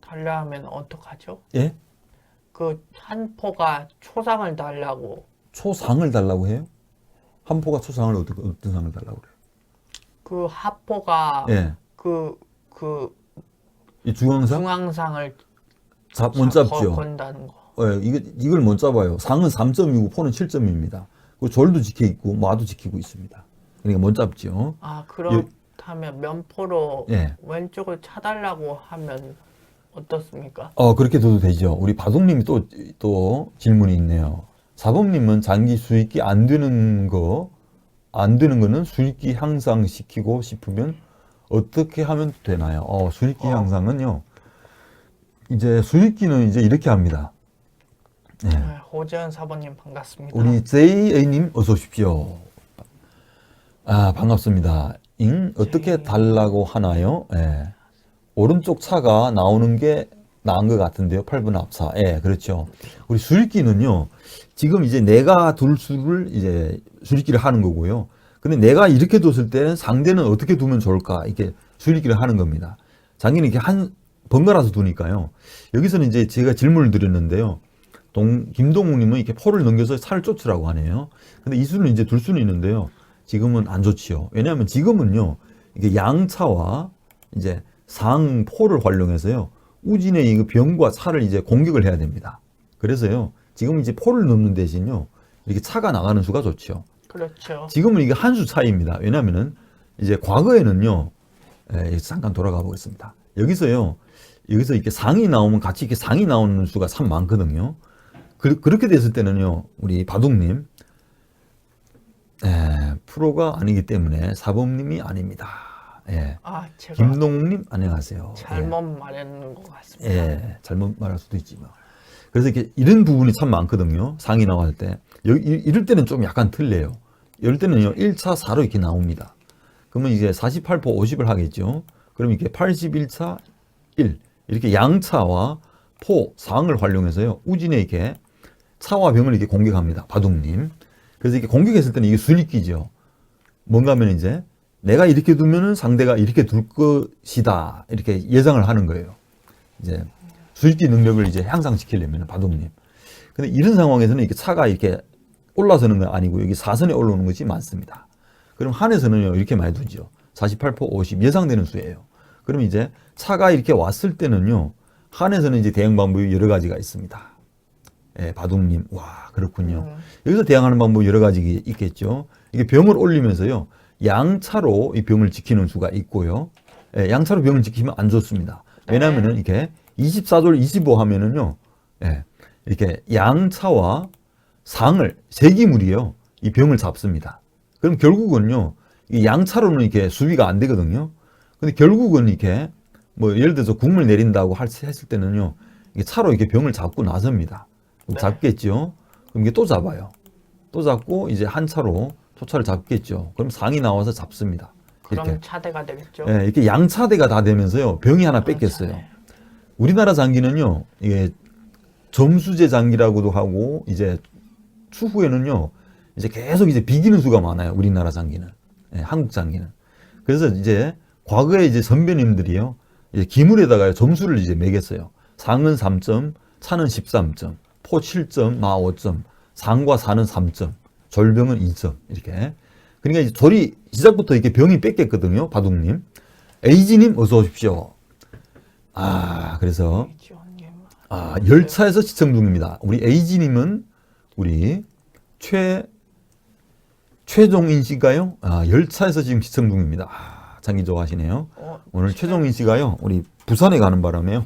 달라 하면 어떡하죠? 예? 그 한포가 초상을 달라고. 초상을 달라고 해요? 한포가 초상을 어떤 상을 달라고 그래요? 그 하포가 예. 그 이 중앙상? 중앙상을 못 잡죠. 건다는 거. 예, 이걸 못 잡아요. 상은 3점이고 포는 7점입니다. 그 졸도 지켜 있고 마도 지키고 있습니다. 그러니까 못 잡죠. 아, 그렇다면 면포로 예. 왼쪽을 차달라고 하면 어떻습니까? 그렇게 둬도 되죠. 우리 바둑님이 또 질문이 있네요. 사범님은 장기 수익기 안 되는 거는 수익기 향상시키고 싶으면 어떻게 하면 되나요? 수익기 향상은요. 이제 수익기는 이제 이렇게 합니다. 예. 네, 호재현 사모님 반갑습니다. 우리 JA님 어서 오십시오. 반갑습니다. 어떻게 달라고 하나요? 예. 오른쪽 차가 나오는 게 나은 것 같은데요. 8분 앞차. 예, 그렇죠. 우리 수익기는요. 지금 이제 내가 둘 수를 이제 수익기를 하는 거고요. 근데 내가 이렇게 뒀을 때는 상대는 어떻게 두면 좋을까? 이렇게 수익기를 하는 겁니다. 장기는 이렇게 번갈아서 두니까요. 여기서는 이제 제가 질문을 드렸는데요. 김동욱님은 이렇게 포를 넘겨서 살을 쫓으라고 하네요. 근데 이 수는 이제 둘 수는 있는데요. 지금은 안 좋지요. 왜냐하면 지금은요. 이게 양차와 이제 상포를 활용해서요. 우진의 이 병과 차를 이제 공격을 해야 됩니다. 그래서요. 지금 이제 포를 넘는 대신요. 이렇게 차가 나가는 수가 좋죠. 그렇죠. 지금은 이게 한 수 차이입니다. 왜냐하면은 이제 과거에는요. 잠깐 돌아가 보겠습니다. 여기서 이렇게 상이 나오면 같이 이렇게 상이 나오는 수가 참 많거든요. 그렇게 됐을 때는요. 우리 바둑님 프로가 아니기 때문에 사범님이 아닙니다. 예. 제가 김동욱님 안녕하세요. 잘못 말했는 것 같습니다. 예, 잘못 말할 수도 있지만. 그래서 이런 부분이 참 많거든요. 상이 나갈 때. 이럴 때는 좀 약간 틀려요. 이럴 때는요, 1차 4로 이렇게 나옵니다. 그러면 이제 48포 50을 하겠죠. 그럼 이렇게 81차 1. 이렇게 양차와 포, 상을 활용해서요, 우진에 이렇게 차와 병을 이렇게 공격합니다. 바둑님. 그래서 이렇게 공격했을 때는 이게 수익기죠. 뭔가 하면 이제 내가 이렇게 두면은 상대가 이렇게 둘 것이다. 이렇게 예상을 하는 거예요. 이제 수익기 능력을 이제 향상시키려면 바둑님. 근데 이런 상황에서는 이렇게 차가 이렇게 올라서는 건 아니고 여기 사선에 올라오는 것이 많습니다. 그럼 한에서는요 이렇게 많이 두죠. 48포 50 예상되는 수예요. 그럼 이제 차가 이렇게 왔을 때는요 한에서는 이제 대응 방법이 여러 가지가 있습니다. 바둑님, 와 그렇군요. 여기서 대응하는 방법이 여러 가지 있겠죠. 이게 병을 올리면서요 양차로 이 병을 지키는 수가 있고요. 양차로 병을 지키면 안 좋습니다. 왜냐하면은 이렇게 24졸 25 하면은요, 이렇게 양차와 상을 세기물이요, 이 병을 잡습니다. 그럼 결국은요, 이 양차로는 이렇게 수비가 안 되거든요. 근데 결국은 이렇게 뭐 예를 들어서 국물 내린다고 했을 때는요, 이게 차로 이렇게 병을 잡고 나섭니다. 잡겠죠. 그럼 이게 또 잡아요. 또 잡고 이제 한 차로 토차를 잡겠죠. 그럼 상이 나와서 잡습니다. 그럼 이렇게. 차대가 되겠죠. 이렇게 양차대가 다 되면서요, 병이 하나 뺏겼어요. 우리나라 장기는요, 이게 점수제 장기라고도 하고, 이제 추후에는요, 이제 계속 이제 비기는 수가 많아요. 우리나라 장기는. 한국 장기는. 그래서 이제 과거에 이제 선배님들이요, 이제 기물에다가 점수를 이제 매겼어요. 상은 3점, 차는 13점, 포 7점, 마 5점, 상과 사는 3점, 졸병은 2점, 이렇게. 그러니까 이제 졸이 시작부터 이렇게 병이 뺏겼거든요, 바둑님. 에이지님, 어서 오십시오. 그래서, 열차에서 시청 중입니다. 우리 에이지님은 우리 최종인 씨가요, 열차에서 지금 시청 중입니다. 장기 좋아하시네요. 오늘 최종인 씨가요, 우리 부산에 가는 바람에요.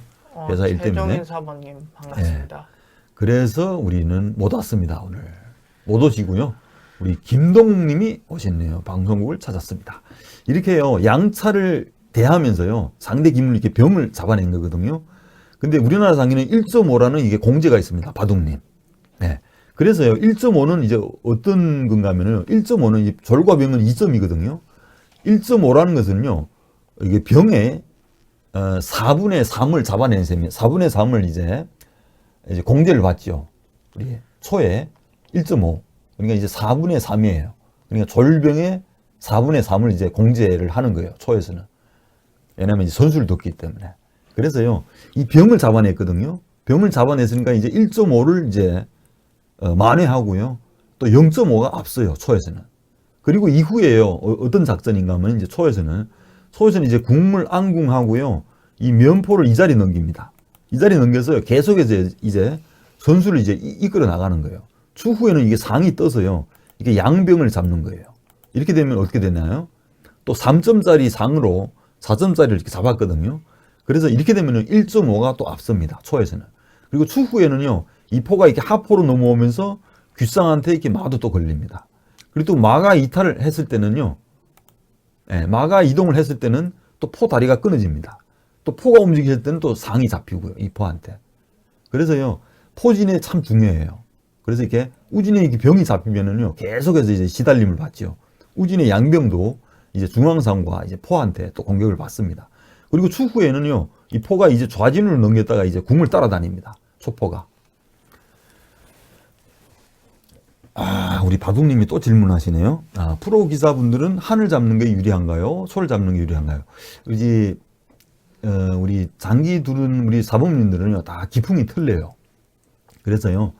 회사 일 때문에. 최종인 사모님 반갑습니다. 그래서 우리는 못 왔습니다, 오늘. 못 오시고요. 우리 김동욱님이 오셨네요. 방송국을 찾았습니다. 이렇게요, 양차를 대하면서요, 상대 기물을 이렇게 병을 잡아낸 거거든요. 근데 우리나라 장기는 1.5라는 이게 공제가 있습니다, 바둑님. 그래서요, 1.5는 이제 어떤 건가 하면은, 1.5는 이제 졸과 병은 2점이거든요. 1.5라는 것은요, 이게 병의 4분의 3을 잡아낸 셈이에요. 4분의 3을 이제 공제를 받죠. 우리 초에 1.5. 그러니까 이제 4분의 3이에요. 그러니까 졸병의 4분의 3을 이제 공제를 하는 거예요. 초에서는. 왜냐하면 이제 선수를 뒀기 때문에. 그래서요, 이 병을 잡아냈거든요. 병을 잡아냈으니까 이제 1.5를 이제 만회하고요. 또 0.5가 앞서요, 초에서는. 그리고 이후에요, 어떤 작전인가 하면 이제 초에서는 이제 국물 안궁하고요, 이 면포를 이 자리 넘깁니다. 이 자리 넘겨서 계속해서 이제 선수를 이제 이끌어 나가는 거예요. 추후에는 이게 상이 떠서요, 이게 양병을 잡는 거예요. 이렇게 되면 어떻게 되나요? 또 3점짜리 상으로 4점짜리를 이렇게 잡았거든요. 그래서 이렇게 되면 1.5가 또 앞섭니다, 초에서는. 그리고 추후에는요, 이 포가 이렇게 하포로 넘어오면서 귓상한테 이렇게 마도 또 걸립니다. 그리고 또 마가 이탈을 했을 때는요, 마가 이동을 했을 때는 또 포 다리가 끊어집니다. 또 포가 움직일 때는 또 상이 잡히고요, 이 포한테. 그래서요, 포진에 참 중요해요. 그래서 이렇게 우진에 이렇게 병이 잡히면은요, 계속해서 이제 시달림을 받죠. 우진의 양병도 이제 중앙상과 이제 포한테 또 공격을 받습니다. 그리고 추후에는요, 이 포가 이제 좌진으로 넘겼다가 이제 궁을 따라다닙니다, 초포가. 우리 바둑님이 또 질문하시네요. 프로 기사분들은 한을 잡는 게 유리한가요? 소를 잡는 게 유리한가요? 우리 장기 두른 우리 사범님들은요, 다 기풍이 틀려요. 그래서요,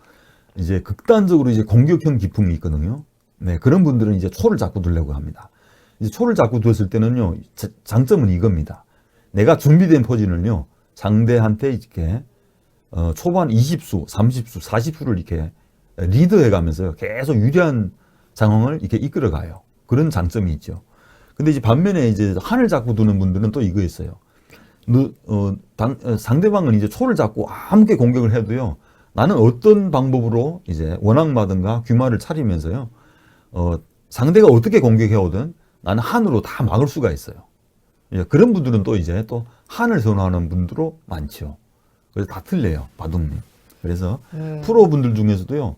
이제 극단적으로 이제 공격형 기풍이 있거든요. 네, 그런 분들은 이제 초를 자꾸 두려고 합니다. 이제 초를 자꾸 두었을 때는요, 장점은 이겁니다. 내가 준비된 포진을요, 상대한테 이렇게 초반 20수, 30수, 40수를 이렇게 리드해 가면서요, 계속 유리한 상황을 이렇게 이끌어 가요. 그런 장점이 있죠. 근데 이제 반면에 이제 한을 잡고 두는 분들은 또 이거 있어요. 상대방은 이제 초를 잡고 아무게 공격을 해도요, 나는 어떤 방법으로 이제 원앙마든가 귀마를 차리면서요, 상대가 어떻게 공격해 오든 나는 한으로 다 막을 수가 있어요. 그런 분들은 또 이제 또 한을 선호하는 분들도 많죠. 그래서 다 틀려요, 바둑님. 그래서 프로분들 중에서도요,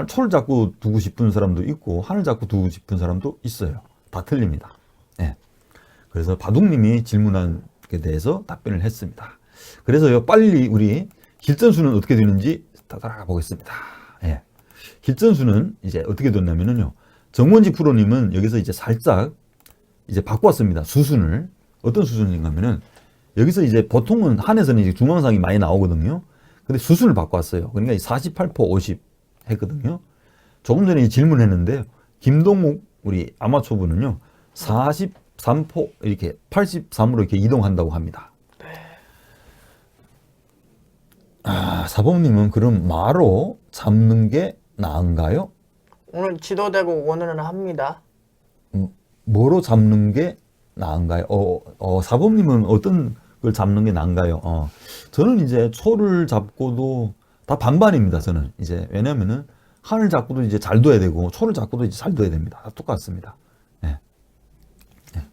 초를 잡고 두고 싶은 사람도 있고 한을 잡고 두고 싶은 사람도 있어요. 다 틀립니다. 네. 그래서 바둑님이 질문한 게 대해서 답변을 했습니다. 그래서요, 빨리 우리 길전수는 어떻게 되는지 따라가 보겠습니다. 예. 길전수는 이제 어떻게 됐냐면요, 정원지 프로님은 여기서 이제 살짝 이제 바꿨습니다. 수순을. 어떤 수순인가 하면은, 여기서 이제 보통은 한에서는 이제 중앙상이 많이 나오거든요. 근데 수순을 바꿨어요. 그러니까 48포 50 했거든요. 조금 전에 질문했는데, 김동욱 우리 아마추어분은요, 43포 이렇게 83으로 이렇게 이동한다고 합니다. 사범님은 그럼 마로 잡는 게 나은가요? 오늘 지도되고 오늘은 합니다. 뭐로 잡는 게 나은가요? 사범님은 어떤 걸 잡는 게 나은가요? 저는 이제 초를 잡고도 다 반반입니다, 저는. 이제, 왜냐면은, 한을 잡고도 이제 잘 둬야 되고, 초를 잡고도 이제 잘 둬야 됩니다. 다 똑같습니다. 예. 예.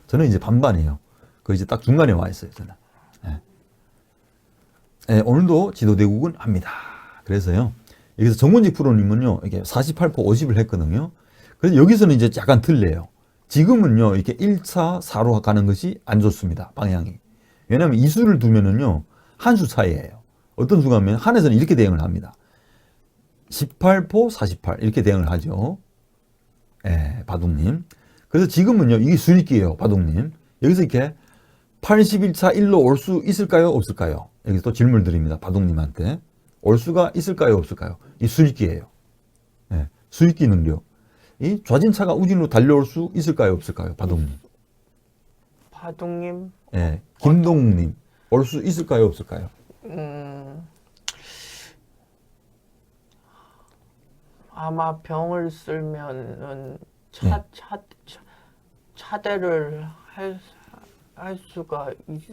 저는 이제 반반이에요. 그 이제 딱 중간에 와 있어요, 저는. 예. 예, 오늘도 지도대국은 합니다. 그래서요, 여기서 정문직 프로님은요, 이렇게 48포 50을 했거든요. 그래서 여기서는 이제 약간 틀려요. 지금은요, 이렇게 1차 4로 가는 것이 안 좋습니다, 방향이. 왜냐하면 이 수를 두면은요, 한 수 차이예요. 어떤 수가 하면 한에서는 이렇게 대응을 합니다. 18포 48 이렇게 대응을 하죠. 예, 바둑님. 그래서 지금은요, 이게 수익기예요, 바둑님. 여기서 이렇게 81차 1로 올 수 있을까요, 없을까요? 여기서 또 질문을 드립니다, 바둑님한테. 올 수가 있을까요, 없을까요? 이 수익기예요. 예, 수익기 능력. 이 좌진차가 우진으로 달려올 수 있을까요, 없을까요, 바둑님? 바둑님? 예, 김동욱님. 올 수 있을까요, 없을까요? 아마 병을 쓸면은 네. 차대를 할 수가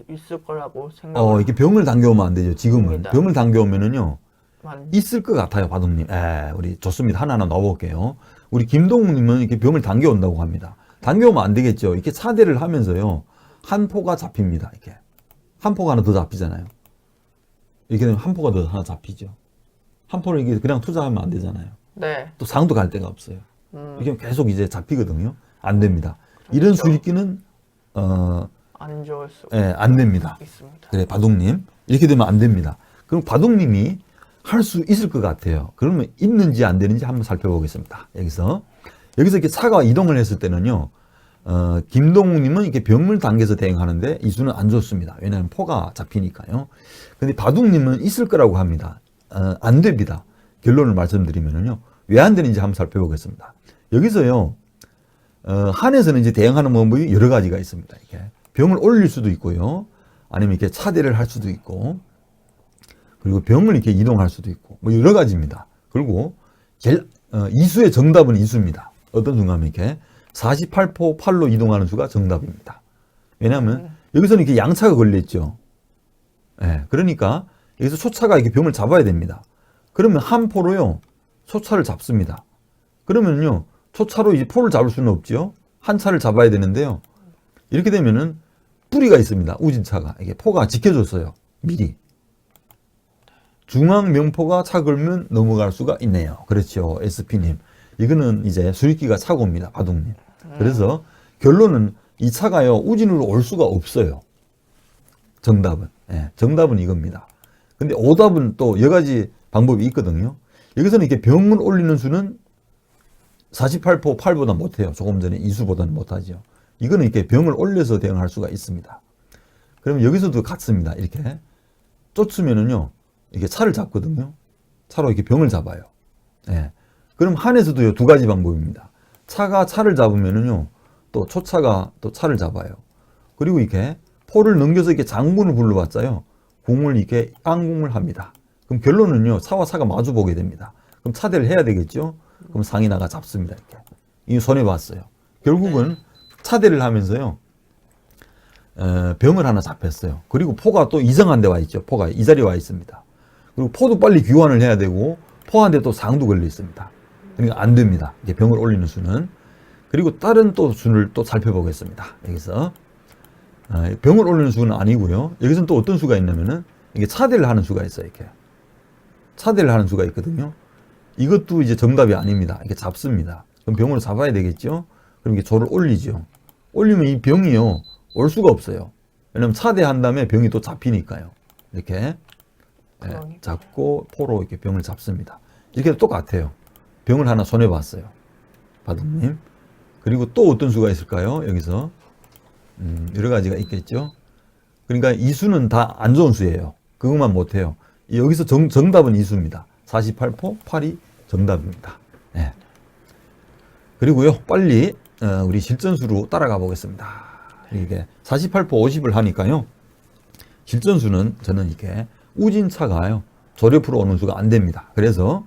있을 거라고 생각을 이렇게 병을 당겨오면 안 되죠, 지금은. 합니다. 병을 당겨오면은요, 만 있을 것 같아요, 바둑님. 우리 좋습니다. 하나하나 넣어볼게요. 우리 김동욱님은 이렇게 병을 당겨온다고 합니다. 당겨오면 안 되겠죠. 이렇게 차대를 하면서요, 한 포가 잡힙니다, 이렇게. 한 포가 하나 더 잡히잖아요. 이렇게 되면 한 포가 더 하나 잡히죠. 한 포를 이게 그냥 투자하면 안 되잖아요. 네. 또 상도 갈 데가 없어요. 이렇게 계속 이제 잡히거든요. 안 됩니다. 이런 수익기는 안 좋을 수 안 됩니다. 있습니다. 그래, 바둑님. 이렇게 되면 안 됩니다. 그럼 바둑님이 할 수 있을 것 같아요. 그러면 있는지 안 되는지 한번 살펴보겠습니다. 여기서 이렇게 차가 이동을 했을 때는요, 김동욱님은 이렇게 병을 당겨서 대응하는데 이수는 안 좋습니다. 왜냐하면 포가 잡히니까요. 근데 바둑님은 있을 거라고 합니다. 안 됩니다. 결론을 말씀드리면요. 왜 안 되는지 한번 살펴보겠습니다. 여기서요, 한에서는 이제 대응하는 방법이 여러 가지가 있습니다. 이렇게 병을 올릴 수도 있고요. 아니면 이렇게 차대를 할 수도 있고, 그리고 병을 이렇게 이동할 수도 있고, 뭐 여러 가지입니다. 그리고 이수의 정답은 이수입니다. 어떤 순간에 이렇게 48포 8로 이동하는 수가 정답입니다. 왜냐하면 여기서는 이렇게 양차가 걸려있죠. 예, 그러니까 여기서 초차가 이렇게 병을 잡아야 됩니다. 그러면 한 포로요, 초차를 잡습니다. 그러면요, 초차로 이제 포를 잡을 수는 없죠. 한 차를 잡아야 되는데요. 이렇게 되면은 뿌리가 있습니다. 우진차가. 이게 포가 지켜줬어요. 미리. 중앙 명포가 차 걸면 넘어갈 수가 있네요. 그렇죠. SP님. 이거는 이제 수익기가 차고입니다. 바둑님. 그래서 결론은 이 차가요, 우진으로 올 수가 없어요. 정답은. 예, 정답은 이겁니다. 근데 오답은 또 여러 가지 방법이 있거든요. 여기서는 이렇게 병을 올리는 수는 48포 8보다 못해요. 조금 전에 이수보다는 못하죠. 이거는 이렇게 병을 올려서 대응할 수가 있습니다. 그러면 여기서도 같습니다. 이렇게 쫓으면은요, 이게 차를 잡거든요. 차로 이렇게 병을 잡아요. 예. 그럼 한에서도요, 두 가지 방법입니다. 차가 차를 잡으면은요, 또 초차가 또 차를 잡아요. 그리고 이렇게 포를 넘겨서 이렇게 장군을 불러봤자요, 궁을 이렇게 깡궁을 합니다. 그럼 결론은요, 차와 차가 마주 보게 됩니다. 그럼 차대를 해야 되겠죠? 그럼 상인아가 잡습니다. 이렇게. 이 손해봤어요. 결국은 차대를 하면서요, 병을 하나 잡혔어요. 그리고 포가 또 이상한 데 와 있죠. 포가 이 자리에 와 있습니다. 그리고 포도 빨리 교환을 해야 되고, 포한테 또 상도 걸려 있습니다. 그러니까 안 됩니다. 이제 병을 올리는 수는. 그리고 다른 또 수를 또 살펴보겠습니다. 여기서. 병을 올리는 수는 아니고요. 여기서는 또 어떤 수가 있냐면은, 이게 차대를 하는 수가 있어요. 이렇게. 차대를 하는 수가 있거든요. 이것도 이제 정답이 아닙니다. 이렇게 잡습니다. 그럼 병으로 잡아야 되겠죠? 그럼 이게 조를 올리죠. 올리면 이 병이요, 올 수가 없어요. 왜냐면 차대한 다음에 병이 또 잡히니까요. 이렇게 잡고 포로 이렇게 병을 잡습니다. 이렇게 똑같아요. 병을 하나 손해봤어요. 바둑님. 그리고 또 어떤 수가 있을까요? 여기서. 여러 가지가 있겠죠. 그러니까 이 수는 다 안 좋은 수예요. 그것만 못해요. 여기서 정답은 이 수입니다. 48포 8이 정답입니다. 네. 그리고요, 빨리 우리 실전수로 따라가 보겠습니다. 이게 48포 50을 하니까요, 실전수는 저는 이렇게 우진차가요, 조력프로 오는 수가 안 됩니다. 그래서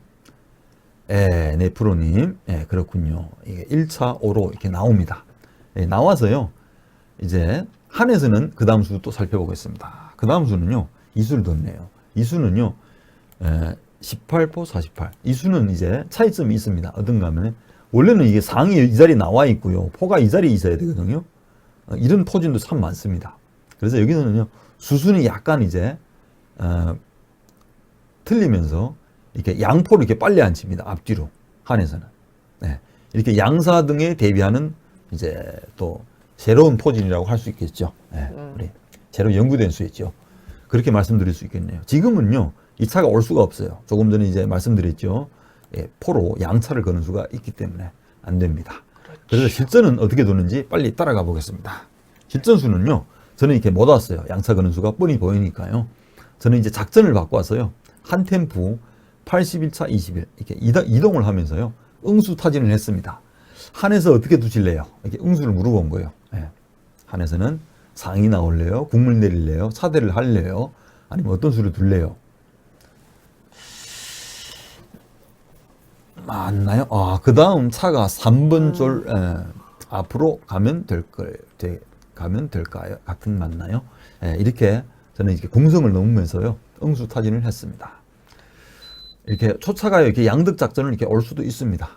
네, 프로님, 그렇군요. 이게 1차 5로 이렇게 나옵니다. 나와서요, 이제 한에서는 그 다음 수 또 살펴보겠습니다. 그 다음 수는요, 이 수를 뒀네요. 이 수는요, 18포 48. 이 수는 이제 차이점이 있습니다. 어떤가 하면, 원래는 이게 상이 이 자리에 나와 있고요, 포가 이 자리에 있어야 되거든요. 이런 포진도 참 많습니다. 그래서 여기서는요, 수순이 약간 이제 틀리면서 이렇게 양포를 이렇게 빨리 앉힙니다. 앞뒤로. 한에서는. 네. 이렇게 양사 등에 대비하는 이제 또 새로운 포진이라고 할 수 있겠죠. 네. 우리 새로 연구된 수였죠. 그렇게 말씀드릴 수 있겠네요. 지금은요, 이 차가 올 수가 없어요. 조금 전에 이제 말씀드렸죠. 포로 양차를 거는 수가 있기 때문에 안 됩니다. 그래서 실전은 어떻게 도는지 빨리 따라가 보겠습니다. 실전수는요, 저는 이렇게 못 왔어요. 양차 거는 수가 뻔히 보이니까요. 저는 이제 작전을 바꿔서요, 한 템포 81차 21 이렇게 이동을 하면서요, 응수 타진을 했습니다. 한에서 어떻게 두실래요? 이렇게 응수를 물어본 거예요. 네. 한에서는 상이 나올래요? 국물 내릴래요? 차대를 할래요? 아니면 어떤 수를 둘래요? 맞나요? 그 다음 차가 3번 졸 앞으로 가면 될까요? 같은 맞나요? 이렇게 저는 이렇게 궁성을 넘으면서요, 응수 타진을 했습니다. 이렇게 초차가 이렇게 양득 작전을 이렇게 올 수도 있습니다.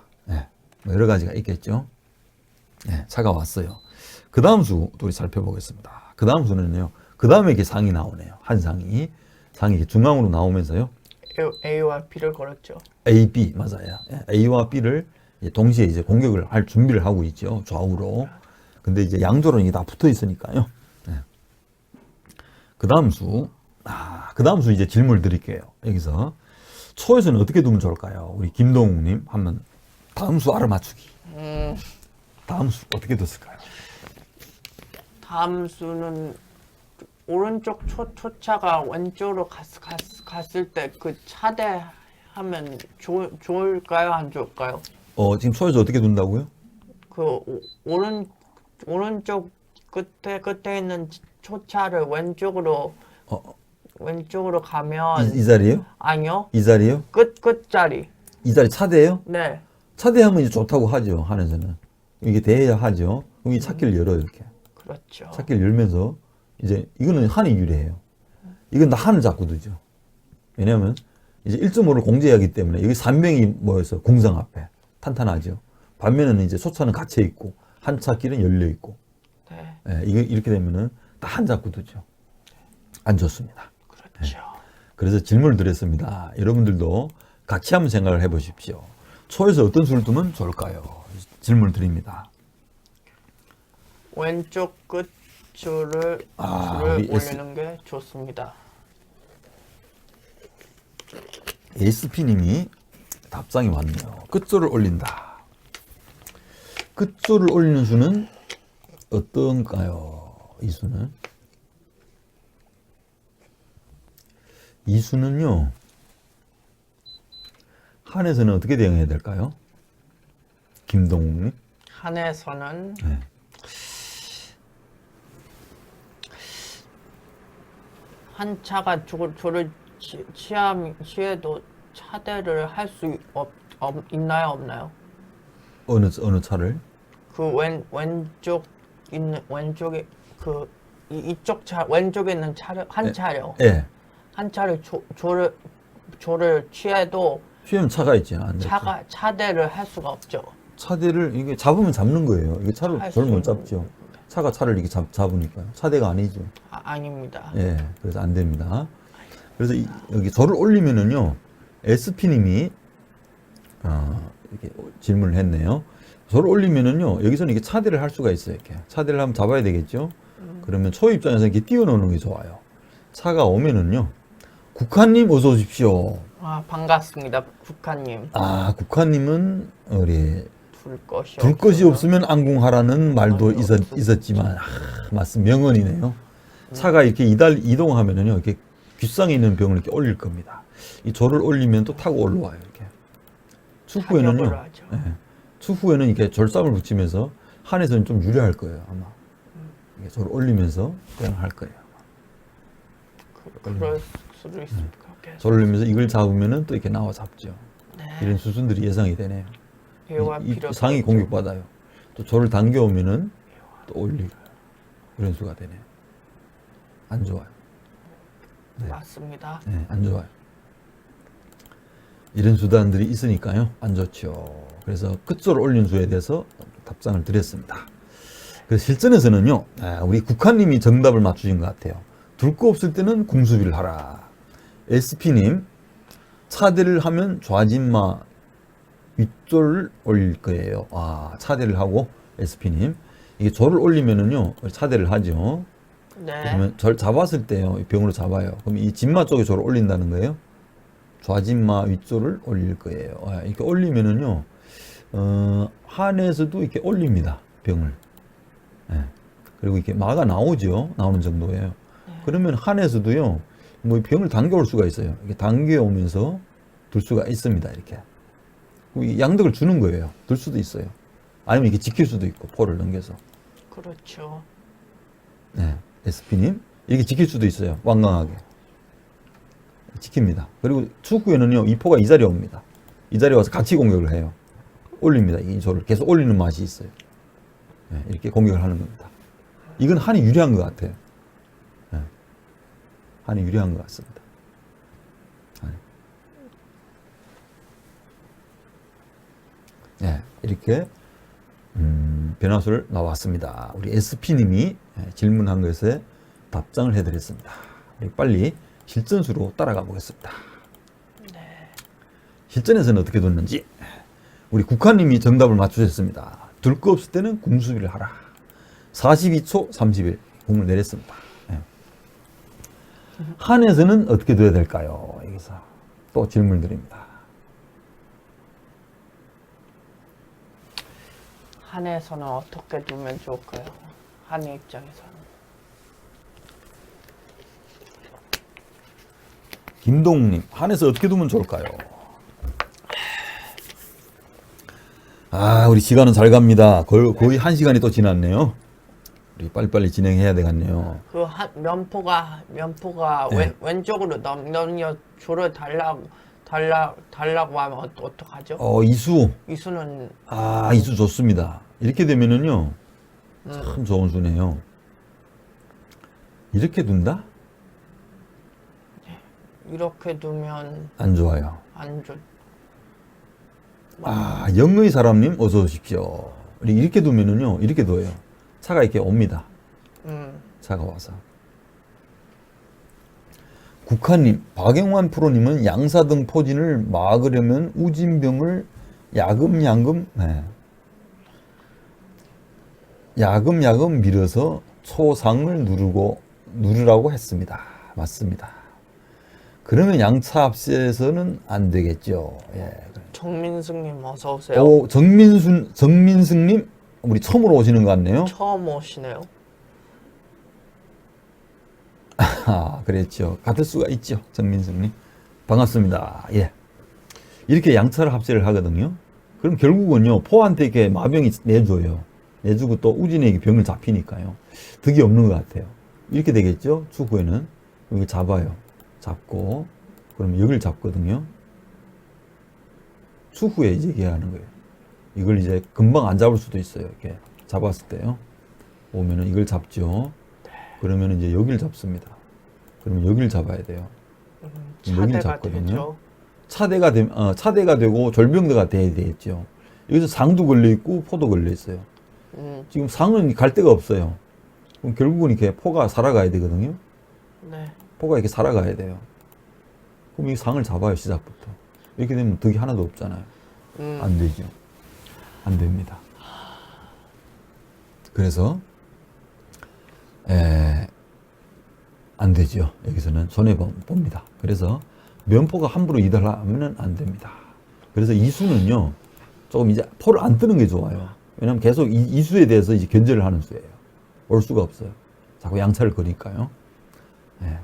뭐 여러 가지가 있겠죠. 차가 왔어요. 그 다음 수 또 살펴보겠습니다. 그 다음 수는요, 그 다음에 이렇게 상이 나오네요. 한 상이 이렇게 중앙으로 나오면서요, A와 B를 걸었죠. A, B 맞아요. A와 B를 동시에 이제 공격을 할 준비를 하고 있죠. 좌우로. 근데 이제 양조는 이게 다 붙어 있으니까요. 그 다음 수, 그 다음 수 이제 질문을 드릴게요. 여기서 초에서는 어떻게 두면 좋을까요? 우리 김동욱님 한번 다음 수 알아맞추기. 다음 수 어떻게 뒀을까요? 다음 수는 오른쪽 초차가 왼쪽으로 갔을 때 그 차대 하면 좋을까요? 안 좋을까요? 지금 초에서 어떻게 둔다고요? 그 오른쪽 끝에 있는 초차를 왼쪽으로 가면 이 자리요? 아니요. 이 자리요? 끝자리. 이 자리 차대요? 네. 차대하면 이제 좋다고 하죠. 한에서는. 이게 돼야 하죠. 그럼 이 찾기를 열어요, 이렇게. 그렇죠. 찾기를 열면서 이제 이거는 한이 유리해요. 이건 다 한을 잡고 두죠. 왜냐하면 이제 1.5를 공제하기 때문에 여기 3명이 모여서 궁상 앞에 탄탄하죠. 반면에는 이제 소차는 갇혀 있고 한 찾기는 열려 있고. 네. 예, 이렇게 되면은 다 한 잡고 두죠. 안 좋습니다. 그렇죠. 그래서 질문을 드렸습니다. 여러분들도 같이 한번 생각을 해보십시오. 초에서 어떤 수를 두면 좋을까요? 질문을 드립니다. 왼쪽 끝 줄을 우리 올리는 게 좋습니다. ASP님이 답장이 왔네요. 끝줄을 올린다. 끝줄을 올리는 수는 어떤가요? 이 수는? 이 수는요, 한에서는 어떻게 대응해야 될까요? 김동욱님? 한에서는 네. 한 차가 조를 취해도 차대를 할 수 있나요? 없나요? 어느 차를? 그 왼쪽에 이쪽 차 왼쪽에 있는 한 차요. 예. 한 차를 조를 취해도 취하면 차가 있죠. 안 되죠. 차대를 할 수가 없죠. 차대를 이게 잡으면 잡는 거예요. 이게 차를 할 저를 못 수는- 잡죠. 차가 차를 이렇게 잡으니까요. 차대가 아니죠. 아닙니다. 예, 그래서 안 됩니다. 그래서 여기 절을 올리면은요, SP님이 이렇게 질문을 했네요. 절을 올리면은요, 여기서는 이게 차대를 할 수가 있어요. 이렇게 차대를 한번 잡아야 되겠죠. 그러면 초 입장에서 이렇게 띄워놓는 게 좋아요. 차가 오면은요, 국화님 어서 오십시오. 반갑습니다, 국화님. 국화님은 우리 둘 것이 없으면 안궁하라는 말도 있었지만 맞습니다. 명언이네요. 차가 이렇게 이동하면은요, 이렇게 귓상에 있는 병을 이렇게 올릴 겁니다. 이 조를 올리면 또 타고 올라와요. 이렇게 추후에는요, 추후에는 이렇게 졸쌈을 붙이면서 한에서는 좀 유리할 거예요. 아마 이게 조를 올리면서 그냥 할 거예요. 그럴 수도 있을 것 같아요. 조를 올리면서 이걸 잡으면은 또 이렇게 나와 잡죠. 네. 이런 수순들이 예상이 되네요. 이 필요가 상이 공격받아요. 또 조를 당겨오면은 또 올리고 이런 수가 되네요. 안 좋아요. 네. 맞습니다. 네, 안 좋아요. 이런 수단들이 있으니까요, 안 좋죠. 그래서 끝조를 올린 수에 대해서 답장을 드렸습니다. 그래서 실전에서는요, 우리 국화님이 정답을 맞추신 것 같아요. 둘 거 없을 때는 궁수비를 하라. SP님, 차대를 하면 좌진마 윗조를 올릴 거예요. 차대를 하고 SP님, 이게 조를 올리면은요, 차대를 하죠. 네. 그러면 절 잡았을 때요, 병으로 잡아요. 그럼 이 진마 쪽에 조를 올린다는 거예요. 좌진마 윗조를 올릴 거예요. 이렇게 올리면은요, 한에서도 이렇게 올립니다. 병을. 예. 그리고 이렇게 마가 나오죠. 나오는 정도예요. 그러면 한에서도요, 뭐 병을 당겨올 수가 있어요. 이렇게 당겨오면서 둘 수가 있습니다. 이렇게. 이 양덕을 주는 거예요. 들 수도 있어요. 아니면 이렇게 지킬 수도 있고, 포를 넘겨서. 그렇죠. 네. SP님, 이렇게 지킬 수도 있어요. 완강하게. 지킵니다. 그리고 축구에는요, 이 포가 이 자리에 옵니다. 이 자리에 와서 같이 공격을 해요. 올립니다. 이 조를 계속 올리는 맛이 있어요. 네, 이렇게 공격을 하는 겁니다. 이건 한이 유리한 것 같아요. 네. 한이 유리한 것 같습니다. 네, 이렇게 변화수를 나왔습니다. 우리 SP님이 질문한 것에 답장을 해드렸습니다. 빨리 실전수로 따라가 보겠습니다. 네. 실전에서는 어떻게 뒀는지 우리 국화님이 정답을 맞추셨습니다. 둘 거 없을 때는 궁수비를 하라. 42초 30일 공을 내렸습니다. 한에서는 어떻게 둬야 될까요? 여기서 또 질문 드립니다. 한에서는 어떻게 두면 좋을까요? 한의 입장에서는. 김동욱님, 한에서 어떻게 두면 좋을까요? 우리 시간은 잘 갑니다. 거의 1시간이 또 지났네요. 우리 빨리빨리 진행해야 되겠네요. 그 면포가 네. 왼쪽으로 넘겨 줄을 달라고 하면 어떡하죠? 이수. 이수는 이수 좋습니다. 이렇게 되면은요, 참 좋은 수네요. 이렇게 둔다? 이렇게 두면 안 좋아요. 안 좋. 영의 사람님 어서 오십시오. 우리 이렇게 두면은요, 이렇게 둬요. 차가 이렇게 옵니다. 차가 와서. 국화님, 박영환 프로님은 양사등 포진을 막으려면 우진병을 야금야금 밀어서 초상을 누르라고 했습니다. 맞습니다. 그러면 양차 합세에서는 안 되겠죠. 예. 정민승님 어서 오세요. 정민승님, 우리 처음으로 오시는 것 같네요. 처음 오시네요. 그랬죠. 같을 수가 있죠. 정민승님. 반갑습니다. 예. 이렇게 양차를 합세를 하거든요. 그럼 결국은요, 포한테 이렇게 마병이 내줘요. 내주고 또 우진에게 병을 잡히니까요. 득이 없는 것 같아요. 이렇게 되겠죠. 추후에는. 여기 잡아요. 잡고, 그럼 여기를 잡거든요. 추후에 이제 얘기하는 거예요. 이걸 이제 금방 안 잡을 수도 있어요. 이렇게 잡았을 때요. 오면은 이걸 잡죠. 그러면 이제 여기를 잡습니다. 그러면 여기를 잡아야 돼요. 여기를 잡거든요. 차대가 되고 절병대가 돼야 되겠죠. 여기서 상도 걸려 있고 포도 걸려 있어요. 지금 상은 갈 데가 없어요. 그럼 결국은 이렇게 포가 살아가야 되거든요. 네. 포가 이렇게 살아가야 돼요. 그럼 이 상을 잡아요, 시작부터. 이렇게 되면 득이 하나도 없잖아요. 안 되죠. 안 됩니다. 그래서 안 되죠. 여기서는 손해봅니다. 그래서 면포가 함부로 이달하면 안 됩니다. 그래서 이수는요, 조금 이제 포를 안 뜨는 게 좋아요. 왜냐면 계속 이수에 대해서 이제 견제를 하는 수예요. 올 수가 없어요. 자꾸 양차를 거니까요.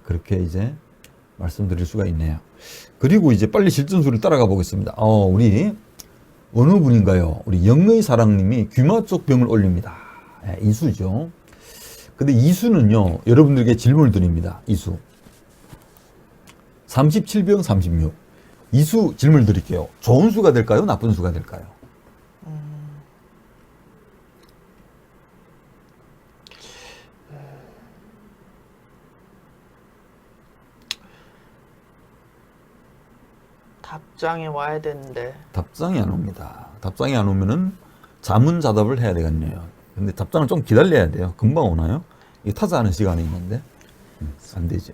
그렇게 이제 말씀드릴 수가 있네요. 그리고 이제 빨리 실전수를 따라가 보겠습니다. 우리 어느 분인가요? 우리 영의 사랑님이 귀마 쪽 병을 올립니다. 이수죠. 근데 이수는요, 여러분들에게 질문을 드립니다. 이수. 37병 36. 이수 질문을 드릴게요. 좋은 수가 될까요? 나쁜 수가 될까요? 답장이 와야 되는데. 답장이 안 옵니다. 답장이 안 오면은 자문자답을 해야 되겠네요. 근데 답장을 좀 기다려야 돼요. 금방 오나요? 이 타자하는 시간이 있는데 안 되죠.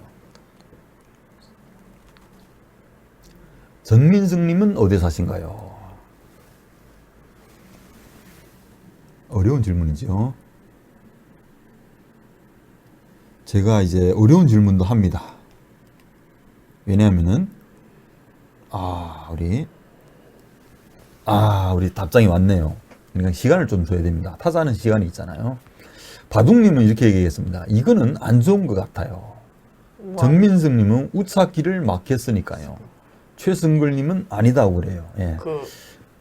정민승님은 어디 사신가요? 어려운 질문이죠. 제가 이제 어려운 질문도 합니다. 왜냐하면은 우리 답장이 왔네요. 그러니까 시간을 좀 줘야 됩니다. 타자하는 시간이 있잖아요. 바둑님은 이렇게 얘기했습니다. 이거는 안 좋은 것 같아요. 정민승님은 우차기를 막혔으니까요. 최승글님은 아니다고 그래요. 예.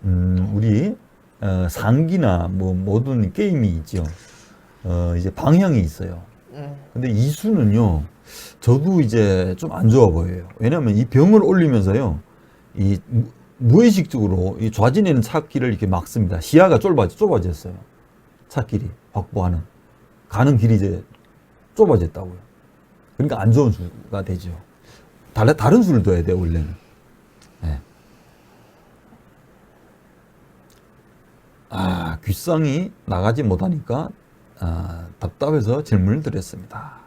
우리 상기나 뭐 모든 게임이 있죠. 이제 방향이 있어요. 근데 이수는요, 저도 이제 좀 안 좋아 보여요. 왜냐하면 이 병을 올리면서요, 이 무의식적으로 이 좌진에는 차길을 이렇게 막습니다. 시야가 좁아졌어요. 차길이 확보하는 가는 길이 이제 좁아졌다고요. 그러니까 안 좋은 수가 되죠. 다른 수를 둬야 돼요, 원래는. 네. 귓상이 나가지 못하니까 답답해서 질문을 드렸습니다.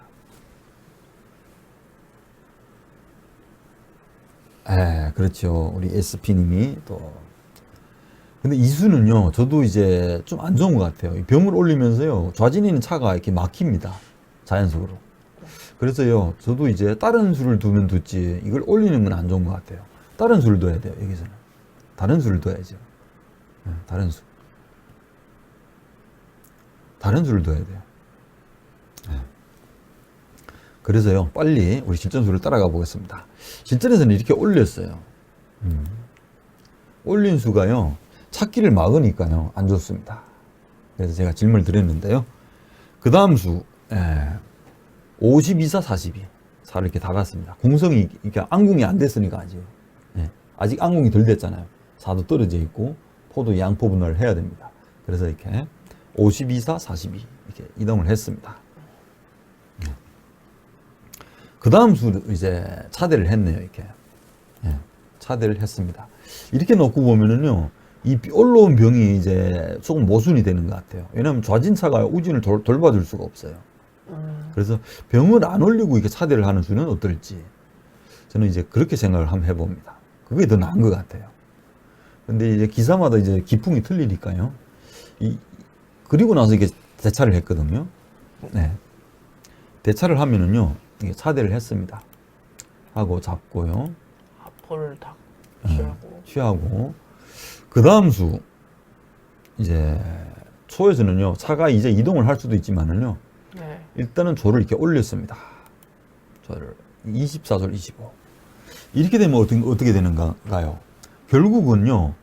그렇죠. 우리 SP님이 또. 근데 이수는요, 저도 이제 좀 안 좋은 것 같아요. 이 병을 올리면서요, 좌진에 있는 차가 이렇게 막힙니다. 자연적으로. 그래서요, 저도 이제 다른 수를 두면 두지, 이걸 올리는 건 안 좋은 것 같아요. 다른 수를 둬야 돼요, 여기서는. 다른 수를 둬야죠. 다른 수. 다른 수를 둬야 돼요. 그래서요, 빨리 우리 실전수를 따라가 보겠습니다. 실전에서는 이렇게 올렸어요. 올린 수가요, 찾기를 막으니까요, 안 좋습니다. 그래서 제가 질문을 드렸는데요. 그 다음 수, 52사 42. 4를 이렇게 다 갔습니다. 공성이, 이렇게 안궁이 안 됐으니까 아직. 아직 안궁이 덜 됐잖아요. 4도 떨어져 있고, 포도 양포 분할을 해야 됩니다. 그래서 이렇게 52사 42. 이렇게 이동을 했습니다. 그 다음 수를 이제 차대를 했네요, 이렇게. 차대를 했습니다. 이렇게 놓고 보면은요, 이 올라온 병이 이제 조금 모순이 되는 것 같아요. 왜냐하면 좌진차가 우진을 돌봐줄 수가 없어요. 그래서 병을 안 올리고 이렇게 차대를 하는 수는 어떨지 저는 이제 그렇게 생각을 한번 해봅니다. 그게 더 나은 것 같아요. 근데 이제 기사마다 이제 기풍이 틀리니까요. 그리고 나서 이게 대차를 했거든요. 네. 대차를 하면은요, 이게 차대를 했습니다. 하고 잡고요. 포를 다 취하고. 그 다음 수, 이제, 초에서는요, 차가 이제 이동을 할 수도 있지만은요, 네. 일단은 조를 이렇게 올렸습니다. 조를 24조 25. 이렇게 되면 어떻게 되는가요? 결국은요,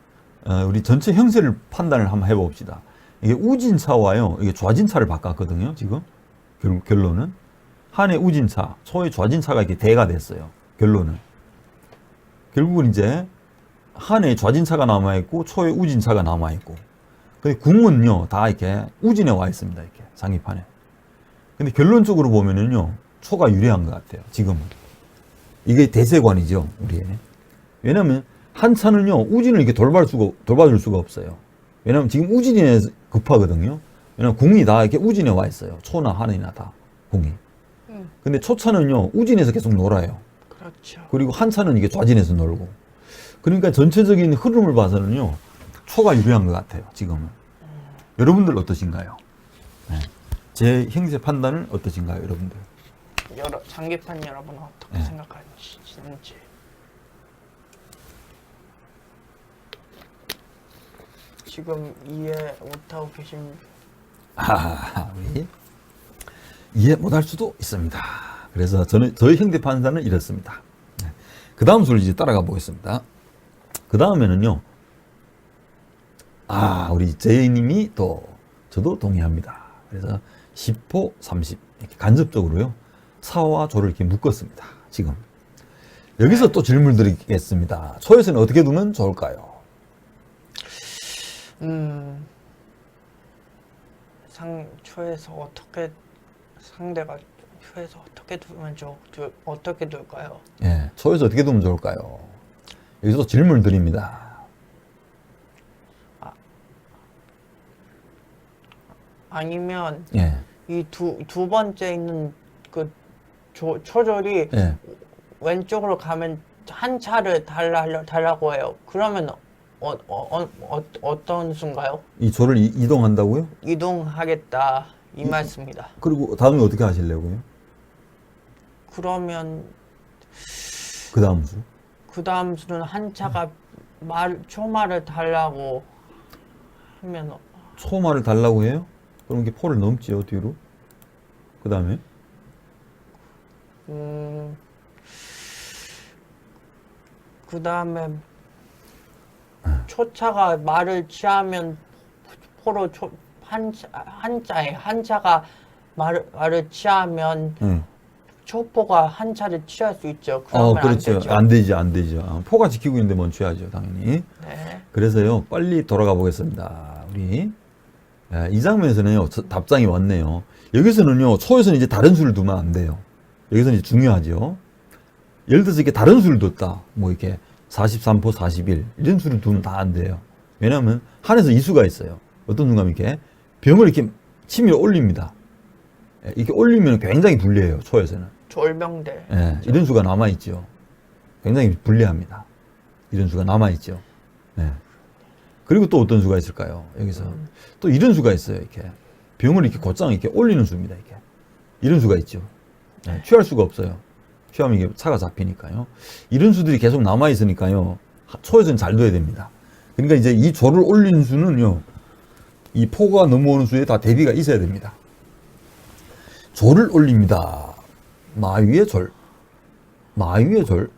우리 전체 형세를 판단을 한번 해봅시다. 이게 우진차와요, 이게 좌진차를 바꿨거든요, 지금. 결론은. 한의 우진차, 초의 좌진차가 이렇게 대가 됐어요. 결론은. 결국은 이제, 한의 좌진차가 남아있고, 초의 우진차가 남아있고. 근데 궁은요, 다 이렇게 우진에 와 있습니다, 이렇게. 상위판에. 근데 결론적으로 보면은요, 초가 유리한 것 같아요, 지금은. 이게 대세관이죠, 우리의. 왜냐면, 한 차는요, 우진을 이렇게 돌봐줄 수가 없어요. 왜냐면 지금 우진에 급하거든요. 왜냐면 궁이 다 이렇게 우진에 와 있어요. 초나 한이나 다, 궁이. 근데 초차는요, 우진에서 계속 놀아요. 그렇죠. 그리고 한 차는 이게 좌진에서 놀고. 그러니까 전체적인 흐름을 봐서는요, 초가 유리한 것 같아요, 지금은. 여러분들 어떠신가요? 네. 제 형세 판단은 어떠신가요, 여러분들? 장기판 여러분은 어떻게 네. 생각하시는지. 지금 이해 못하고 계신 우리 이해 못할 수도 있습니다. 그래서 저희 형태 판단은 이렇습니다. 그 다음 수를 이제 따라가 보겠습니다. 그 다음에는요, 우리 제이님이 저도 동의합니다. 그래서 10호 30 이렇게 간접적으로요, 사와 조를 이렇게 묶었습니다. 지금 여기서 또 질문 드리겠습니다. 초에서는 어떻게 두면 좋을까요? 초에서 어떻게 상대가 초에서 어떻게 두면 어떻게 둘까요? 예, 초에서 어떻게 두면 좋을까요? 여기서 질문을 드립니다. 아니면 예, 이 두 번째 있는 그 초절이 예. 왼쪽으로 가면 한 차를 달라고 해요. 그러면 어떤 수인가요? 이 조를 이동한다고요? 이동하겠다 이 말씀입니다. 그리고 다음에 어떻게 하시려고요? 그러면 그 다음 수? 그 다음 수는 한 차가 초말을 달라고 하면 초말을 달라고 해요? 그럼 이게 포를 넘지요, 뒤로? 그 다음에? 그 다음에 초차가 말을 취하면 포로 한 차가 말을 취하면 초포가 한 차를 취할 수 있죠. 그러면 그렇죠. 안 되죠. 안 되죠. 포가 지키고 있는데 먼저 취하죠, 당연히. 네. 그래서요, 빨리 돌아가 보겠습니다. 우리. 이 장면에서는요, 답장이 왔네요. 여기서는요, 초에서는 이제 다른 수를 두면 안 돼요. 여기서는 이제 중요하죠. 예를 들어서 이렇게 다른 수를 뒀다. 뭐 이렇게 43포 41 이런 수를 두면 다 안 돼요. 왜냐하면 한에서 이수가 있어요. 어떤 순간 이렇게 병을 이렇게 치밀어 올립니다. 이렇게 올리면 굉장히 불리해요, 초에서는. 졸병대. 이런 수가 남아있죠. 굉장히 불리합니다. 이런 수가 남아있죠. 그리고 또 어떤 수가 있을까요? 여기서 또 이런 수가 있어요. 이렇게 병을 이렇게 곧장 이렇게 올리는 수입니다. 이렇게 이런 수가 있죠. 취할 수가 없어요. 취하면 이게 차가 잡히니까요. 이런 수들이 계속 남아 있으니까요. 초에서는 잘 둬야 됩니다. 그러니까 이제 이 조를 올리는 수는요, 이 포가 넘어오는 수에 다 대비가 있어야 됩니다. 조를 올립니다. 마위의 졸. 마위의 졸.